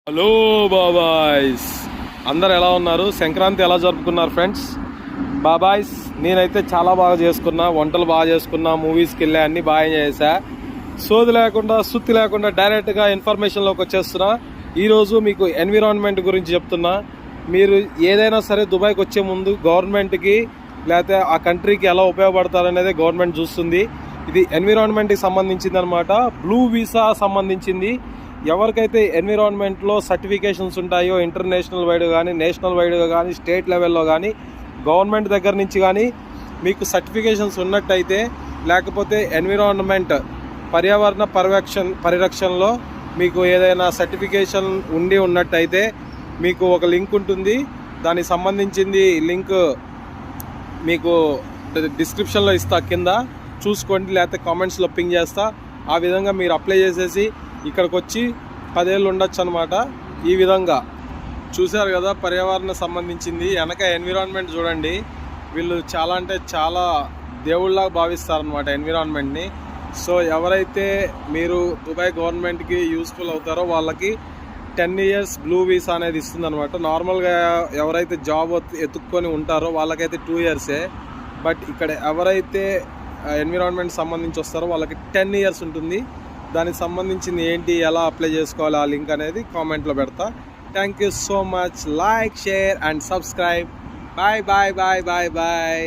Hello Babai's, అందరు ఎలా ఉన్నారు? సంక్రాంతి ఎలా జరుపుకున్నారు ఫ్రెండ్స్? బాబాయ్స్, నేనైతే చాలా బాగా చేసుకున్నా, వంటలు బాగా చేసుకున్నా, మూవీస్కి వెళ్ళా, అన్ని బాగా చేసా. సోది లేకుండా సుత్తి లేకుండా డైరెక్ట్గా ఇన్ఫర్మేషన్లోకి వచ్చేస్తున్నా. ఈరోజు మీకు ఎన్విరాన్మెంట్ గురించి చెప్తున్నా. మీరు ఏదైనా సరే దుబాయ్కి వచ్చే ముందు గవర్నమెంట్కి లేకపోతే ఆ కంట్రీకి ఎలా ఉపయోగపడతారనేది గవర్నమెంట్ చూస్తుంది. ఇది ఎన్విరాన్మెంట్కి సంబంధించింది అనమాట. బ్లూ వీసా సంబంధించింది. ఎవరికైతే ఎన్విరాన్మెంట్లో సర్టిఫికేషన్స్ ఉంటాయో ఇంటర్నేషనల్ వైడ్ కానీ, నేషనల్ వైడ్గా కానీ, స్టేట్ లెవెల్లో కానీ, గవర్నమెంట్ దగ్గర నుంచి కానీ మీకు సర్టిఫికేషన్స్ ఉన్నట్టయితే, లేకపోతే ఎన్విరాన్మెంట్ పర్యావరణ పరిరక్షణలో మీకు ఏదైనా సర్టిఫికేషన్ ఉన్నట్టయితే మీకు ఒక లింక్ ఉంటుంది. దానికి సంబంధించింది లింక్ మీకు డిస్క్రిప్షన్లో ఇస్తా, కింద చూసుకోండి, లేకపోతే కామెంట్స్లో పింగ్ చేస్తా. ఆ విధంగా మీరు అప్లై చేసేసి ఇక్కడికి వచ్చి 10 ఏళ్ళు ఉండొచ్చు అనమాట. ఈ విధంగా చూశారు కదా, పర్యావరణ సంబంధించింది. వెనక ఎన్విరాన్మెంట్ చూడండి. వీళ్ళు చాలా అంటే చాలా దేవుళ్ళగా భావిస్తారనమాట ఎన్విరాన్మెంట్ని. సో ఎవరైతే మీరు దుబాయ్ గవర్నమెంట్కి యూస్ఫుల్ అవుతారో వాళ్ళకి 10 ఇయర్స్ బ్లూ వీసా అనేది ఇస్తుంది అనమాట. నార్మల్గా ఎవరైతే జాబ్ ఎత్తుక్కొని ఉంటారో వాళ్ళకైతే 2 ఇయర్సే. బట్ ఇక్కడ ఎవరైతే ఎన్విరాన్మెంట్ సంబంధించి వస్తారో వాళ్ళకి 10 ఇయర్స్ ఉంటుంది. దానికి సంబంధించింది ఏంటి, ఎలా అప్లై చేసుకోవాలి, ఆ లింక్ అనేది కామెంట్లో పెడతా. Thank you so much. Like, share and subscribe. Bye bye bye bye bye.